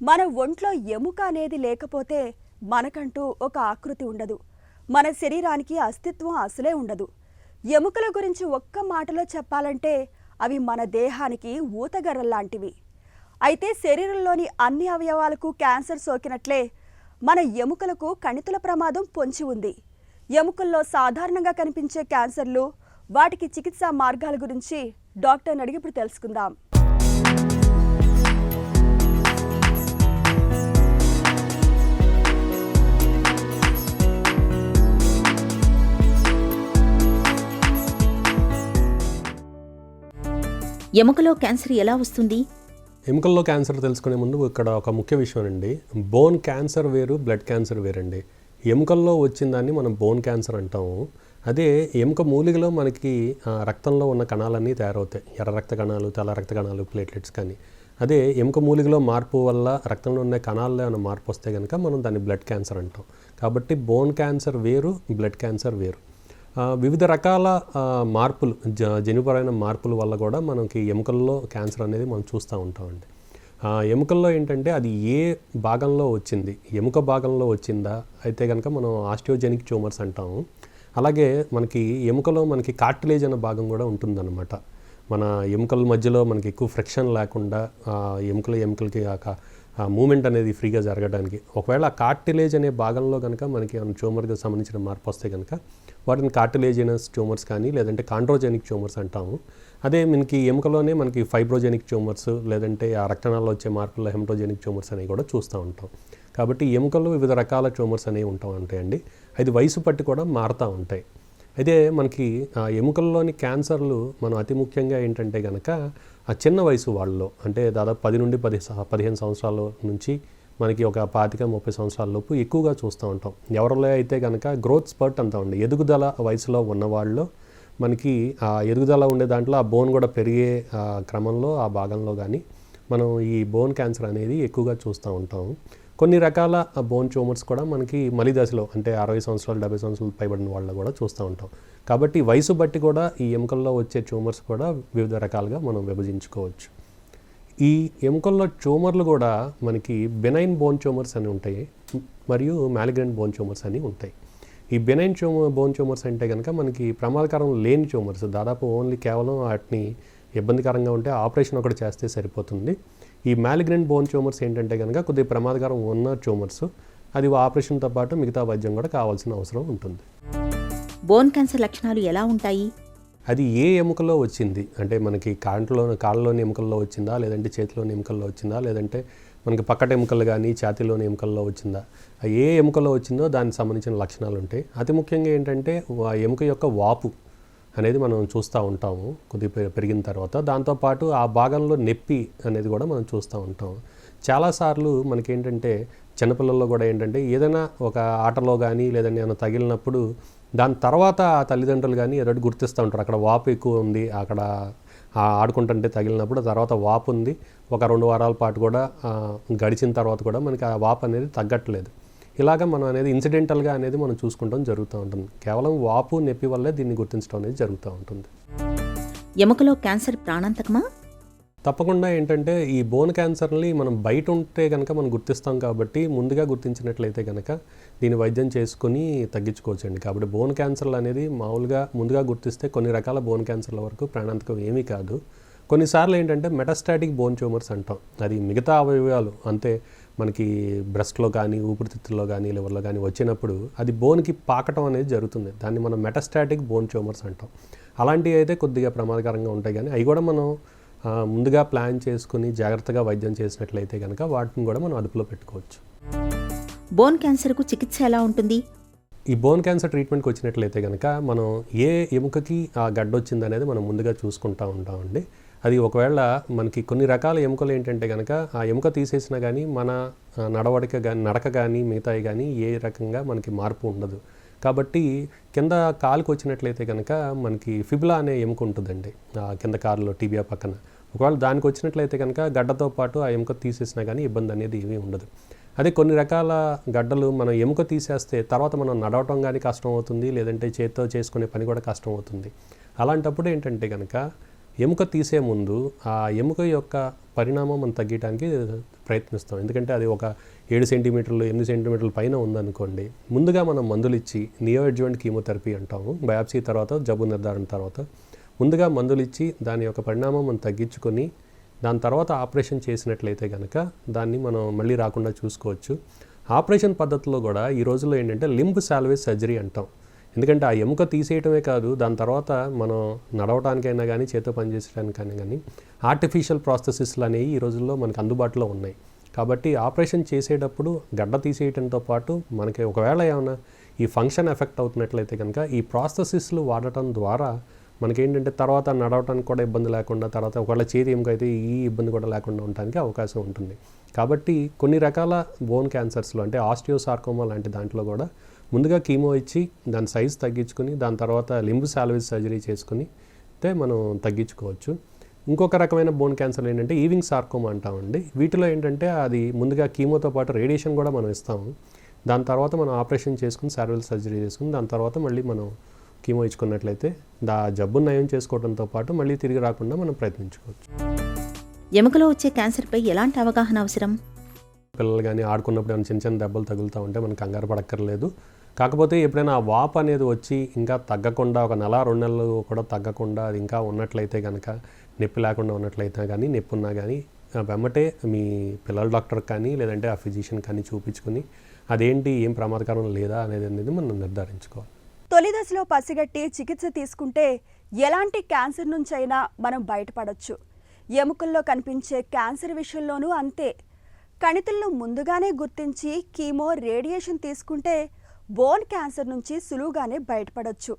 మన ఒంట్లో ఎముక అనేది లేకపోతే మనకంటూ ఒక ఆకృతి ఉండదు. మన శరీరానికి అస్తిత్వం అసలే ఉండదు. ఎముకల గురించి ఒక్క మాటలో చెప్పాలంటే అవి మన దేహానికి ఊతగర్రల్లాంటివి. అయితే శరీరంలోని అన్ని అవయవాలకు క్యాన్సర్ సోకినట్లే మన ఎముకలకు కణితుల ప్రమాదం పొంచి ఉంది. ఎముకల్లో సాధారణంగా కనిపించే క్యాన్సర్లు, వాటికి చికిత్సా మార్గాల గురించి డాక్టర్ని అడిగి ఇప్పుడు తెలుసుకుందాం. ఎముకలో క్యాన్సర్ ఎలా వస్తుంది? ఎముకల్లో క్యాన్సర్ తెలుసుకునే ముందు ఇక్కడ ఒక ముఖ్య విషయం అండి. బోన్ క్యాన్సర్ వేరు, బ్లడ్ క్యాన్సర్ వేరండి. ఎముకల్లో వచ్చిందాన్ని మనం బోన్ క్యాన్సర్ అంటాము. అదే ఎముక మూలికలో మనకి రక్తంలో ఉన్న కణాలన్నీ తయారవుతాయి. ఎర్ర రక్త కణాలు, తెల్ల రక్త కణాలు, ప్లేట్లెట్స్ కానీ. అదే ఎముక మూలికలో మార్పు వల్ల రక్తంలో ఉన్న కణాల్లో ఏమైనా మార్పు వస్తే కనుక మనం దాన్ని బ్లడ్ క్యాన్సర్ అంటాం. కాబట్టి బోన్ క్యాన్సర్ వేరు, బ్లడ్ క్యాన్సర్ వేరు. వివిధ రకాల మార్పులు, జన్యుపరమైన మార్పుల వల్ల కూడా మనకి ఎముకల్లో క్యాన్సర్ అనేది మనం చూస్తూ ఉంటామండి. ఎముకల్లో ఏంటంటే అది ఏ భాగంలో వచ్చింది, ఎముక భాగంలో వచ్చిందా అయితే కనుక మనం ఆస్టియోజెనిక్ ట్యూమర్స్ అంటాము. అలాగే మనకి ఎముకలో మనకి కార్టిలేజ్ అనే భాగం కూడా ఉంటుందన్నమాట. మన ఎముకల మధ్యలో మనకి ఎక్కువ ఫ్రిక్షన్ లేకుండా ఎముకలకి మూమెంట్ అనేది ఫ్రీగా జరగడానికి ఒకవేళ ఆ కార్టిలేజ్ అనే భాగంలో కనుక మనకి ట్యూమర్కి సంబంధించిన మార్పు వస్తే కనుక వాటిని కార్టిలేజినస్ ట్యూమర్స్ కానీ లేదంటే కాండ్రోజెనిక్ ట్యూమర్స్ అంటాము. అదే మనకి ఎముకలోనే మనకి ఫైబ్రోజెనిక్ ట్యూమర్స్ లేదంటే ఆ రక్తనాళాల్లో వచ్చే మార్పుల్లో హెమటోజెనిక్ ట్యూమర్స్ అనేవి కూడా చూస్తూ ఉంటాం. కాబట్టి ఎముకల్లో వివిధ రకాల ట్యూమర్స్ అనేవి ఉంటాయండి. అది వయసు పట్టి కూడా మారుతూ ఉంటాయి. అయితే మనకి ఎముకల్లోని క్యాన్సర్లు మనం అతి ముఖ్యంగా ఏంటంటే కనుక ఆ చిన్న వయసు వాళ్ళలో, అంటే దాదాపు 10 నుండి 15 సంవత్సరాల నుంచి మనకి ఒక 25-30 సంవత్సరాల లోపు ఎక్కువగా చూస్తూ ఉంటాం. ఎవరిలో అయితే కనుక గ్రోత్ స్పర్ట్ అంటామండి, ఎదుగుదల వయసులో ఉన్నవాళ్ళు మనకి ఆ ఎదుగుదల ఉండే దాంట్లో ఆ బోన్ కూడా పెరిగే క్రమంలో ఆ భాగంలో కానీ మనం ఈ బోన్ క్యాన్సర్ అనేది ఎక్కువగా చూస్తూ ఉంటాం. కొన్ని రకాల బోన్ ట్యూమర్స్ కూడా మనకి మలి దశలో, అంటే 60 సంవత్సరాలు 70 సంవత్సరాలు పైబడిన వాళ్ళు కూడా చూస్తూ ఉంటాం. కాబట్టి వయసు బట్టి కూడా ఈ ఎముకల్లో వచ్చే ట్యూమర్స్ కూడా వివిధ రకాలుగా మనం విభజించుకోవచ్చు. ఈ ఎముకల్లో ట్యూమర్లు కూడా మనకి బెనైన్ బోన్ ట్యూమర్స్ అని ఉంటాయి, మరియు మ్యాలిగ్నెంట్ బోన్ ట్యూమర్స్ అని ఉంటాయి. ఈ బెనైన్ బోన్ ట్యూమర్స్ అంటే కనుక మనకి ప్రమాదకరం లేని ట్యూమర్స్, దాదాపు ఓన్లీ కేవలం వాటిని ఇబ్బందికరంగా ఉంటే ఆపరేషన్ ఒకటి చేస్తే సరిపోతుంది. ఈ మ్యాలిగ్నెంట్ బోన్ ట్యూమర్స్ ఏంటంటే కనుక కొద్దిగా ప్రమాదకరం ఉన్న ట్యూమర్స్, అది ఆపరేషన్తో పాటు మిగతా వైద్యం కూడా కావాల్సిన అవసరం ఉంటుంది. బోన్ క్యాన్సర్ లక్షణాలు ఎలా ఉంటాయి? అది ఏ ఎముకలో వచ్చింది, అంటే మనకి కాళ్ళలోని ఎముకల్లో వచ్చిందా, లేదంటే చేతిలోని ఎముకల్లో వచ్చిందా, లేదంటే మనకి పక్కట ఎముకలు కానీ ఛాతీలోని ఎముకల్లో వచ్చిందా, ఏ ఎముకలో వచ్చిందో దానికి సంబంధించిన లక్షణాలు ఉంటాయి. అతి ముఖ్యంగా ఏంటంటే ఆ ఎముక యొక్క వాపు అనేది మనం చూస్తూ ఉంటాము కొద్దిగా పెరిగిన తర్వాత. దాంతోపాటు ఆ భాగంలో నొప్పి అనేది కూడా మనం చూస్తూ ఉంటాం. చాలాసార్లు మనకేంటంటే చిన్నపిల్లల్లో కూడా ఏంటంటే ఏదైనా ఒక ఆటలో కానీ లేదంటే ఏమైనా తగిలినప్పుడు దాని తర్వాత ఆ తల్లిదండ్రులు కానీ ఏదో గుర్తిస్తూ ఉంటారు, అక్కడ వాపు ఎక్కువ ఉంది, అక్కడ ఆడుకుంటుంటే తగిలినప్పుడు తర్వాత వాపు ఉంది, ఒక 2 వారాల పాటు కూడా గడిచిన తర్వాత కూడా మనకి ఆ వాపు అనేది తగ్గట్లేదు. ఇలాగ మనం అనేది ఇన్సిడెంటల్గా అనేది మనం చూసుకుంటాం జరుగుతూ ఉంటుంది. కేవలం వాపు నొప్పి వల్లే దీన్ని గుర్తించడం అనేది జరుగుతూ ఉంటుంది. ఎముకలో క్యాన్సర్ ప్రాణాంతకమా? తప్పకుండా. ఏంటంటే ఈ బోన్ క్యాన్సర్ని మనం బయట ఉంటే కనుక మనం గుర్తిస్తాం, కాబట్టి ముందుగా గుర్తించినట్లయితే కనుక దీన్ని వైద్యం చేసుకుని తగ్గించుకోవచ్చండి. కాబట్టి బోన్ క్యాన్సర్లు అనేది మామూలుగా ముందుగా గుర్తిస్తే కొన్ని రకాల బోన్ క్యాన్సర్ల వరకు ప్రాణాంతకం ఏమీ కాదు. కొన్నిసార్లు ఏంటంటే మెటాస్టాటిక్ బోన్ ట్యూమర్స్ అంటాం. అది మిగతా అవయవాలు, అంతే మనకి బ్రెస్ట్లో కానీ ఊపిరితిత్తుల్లో కానీ లివర్లో కానీ వచ్చినప్పుడు అది బోన్కి పాకటం అనేది జరుగుతుంది. దాన్ని మనం మెటాస్టాటిక్ బోన్ ట్యూమర్స్ అంటాం. అలాంటివి అయితే కొద్దిగా ప్రమాదకరంగా ఉంటాయి, కానీ అవి కూడా మనం ముందుగా ప్లాన్ చేసుకుని జాగ్రత్తగా వైద్యం చేసినట్లయితే కనుక వాటిని కూడా మనం అదుపులో పెట్టుకోవచ్చు. బోన్ క్యాన్సర్కు చికిత్స ఎలా ఉంటుంది? ఈ బోన్ క్యాన్సర్ ట్రీట్మెంట్కి వచ్చినట్లయితే కనుక మనం ఏ ఎముకకి ఆ గడ్డ వచ్చింది అనేది మనం ముందుగా చూసుకుంటూ ఉంటామండి. అది ఒకవేళ మనకి కొన్ని రకాల ఎముకలు ఏంటంటే కనుక ఆ ఎముక తీసేసినా కానీ మన నడక కానీ మిగతాయి కానీ ఏ రకంగా మనకి మార్పు ఉండదు. కాబట్టి కింద కాలుకి వచ్చినట్లయితే కనుక మనకి ఫిబులా అనే ఎముక ఉంటుందండి కింద కాలులో టీబియా పక్కన. ఒకవేళ దానికి వచ్చినట్లయితే కనుక గడ్డతో పాటు ఆ ఎముక తీసేసినా కానీ ఇబ్బంది అనేది ఏమీ ఉండదు. అదే కొన్ని రకాల గడ్డలు మనం ఎముక తీసేస్తే తర్వాత మనం నడవటం కానీ కష్టం అవుతుంది, లేదంటే చేతితో చేసుకునే పని కూడా కష్టం అవుతుంది. అలాంటప్పుడు ఏంటంటే కనుక ఎముక తీసే ముందు ఆ ఎముక యొక్క పరిణామం మనం తగ్గడానికి ప్రయత్నిస్తాం. ఎందుకంటే అది ఒక 7 సెంటీమీటర్లు 8 సెంటీమీటర్ల పైన ఉందనుకోండి, ముందుగా మనం మందులు ఇచ్చి నియో అడ్జువెంట్ కీమోథెరపీ అంటాము. బయాప్సీ తర్వాత జబ్బు నిర్ధారణ తర్వాత ముందుగా మందులు ఇచ్చి దాని యొక్క పరిణామం మనం తగ్గించుకొని దాని తర్వాత ఆపరేషన్ చేసినట్లయితే కనుక దాన్ని మనం మళ్ళీ రాకుండా చూసుకోవచ్చు. ఆపరేషన్ పద్ధతిలో కూడా ఈ రోజుల్లో ఏంటంటే లింబ్ సాల్వేజ్ సర్జరీ అంటాం. ఎందుకంటే ఆ ఎముక తీసేయటమే కాదు, దాని తర్వాత మనం నడవటానికైనా కానీ చేతితో పనిచేయడానికైనా కానీ ఆర్టిఫిషియల్ ప్రాసెసెస్లు అనేవి ఈ రోజుల్లో మనకు అందుబాటులో ఉన్నాయి. కాబట్టి ఆపరేషన్ చేసేటప్పుడు గడ్డ తీసేయటంతో పాటు మనకి ఒకవేళ ఏమైనా ఈ ఫంక్షన్ ఎఫెక్ట్ అవుతున్నట్లయితే కనుక ఈ ప్రాసెసెస్లు వాడటం ద్వారా మనకేంటంటే తర్వాత నడవటానికి కూడా ఇబ్బంది లేకుండా, తర్వాత ఒకవేళ చేతి ఎముక అయితే ఈ ఇబ్బంది కూడా లేకుండా ఉండడానికి అవకాశం ఉంటుంది. కాబట్టి కొన్ని రకాల బోన్ క్యాన్సర్స్లో అంటే ఆస్టియోసార్కోమా లాంటి దాంట్లో కూడా ముందుగా కీమో ఇచ్చి దాని సైజ్ తగ్గించుకొని దాని తర్వాత లింబ్ సాల్వేజ్ సర్జరీ చేసుకుని అయితే మనం తగ్గించుకోవచ్చు. ఇంకొక రకమైన బోన్ క్యాన్సర్ ఏంటంటే ఈవింగ్ సార్కోమా అంటామండి. వీటిలో ఏంటంటే అది ముందుగా కీమోతో పాటు రేడియేషన్ కూడా మనం ఇస్తాము. దాని తర్వాత మనం ఆపరేషన్ చేసుకుని సాల్వేజ్ సర్జరీ చేసుకుని దాని తర్వాత మళ్ళీ మనం కీమో ఇచ్చుకున్నట్లయితే జబ్బును నయం చేసుకోవడంతో పాటు మళ్ళీ తిరిగి రాకుండా మనం ప్రయత్నించుకోవచ్చు. ఎముకలో వచ్చే క్యాన్సర్పై ఎలాంటి అవగాహన అవసరం? పిల్లలు కానీ ఆడుకున్నప్పుడు ఏమైనా చిన్న చిన్న దెబ్బలు తగులుతూ ఉంటే మనం కంగారు పడక్కర్లేదు. కాకపోతే ఎప్పుడైనా ఆ వాపు అనేది వచ్చి ఇంకా తగ్గకుండా ఒక నెల 2 నెలలు కూడా తగ్గకుండా అది ఇంకా ఉన్నట్లయితే కనుక, నొప్పి లేకుండా ఉన్నట్లయితే కానీ, నొప్పి ఉన్నా కానీ వెమ్మటే మీ పిల్లల డాక్టర్ కానీ లేదంటే ఆ ఫిజిషియన్ కానీ చూపించుకొని అదేంటి ఏం ప్రమాదకరం లేదా అనేది మనం నిర్ధారించుకోవాలి. తొలి దశలో పసిగట్టి చికిత్స తీసుకుంటే ఎలాంటి క్యాన్సర్ నుంచైనా మనం బయటపడొచ్చు. ఎముకల్లో కనిపించే క్యాన్సర్ విషయంలోనూ అంతే. కణితులను ముందుగానే గుర్తించి కీమో రేడియేషన్ తీసుకుంటే బోన్ క్యాన్సర్ నుంచి సులువుగానే బయటపడొచ్చు.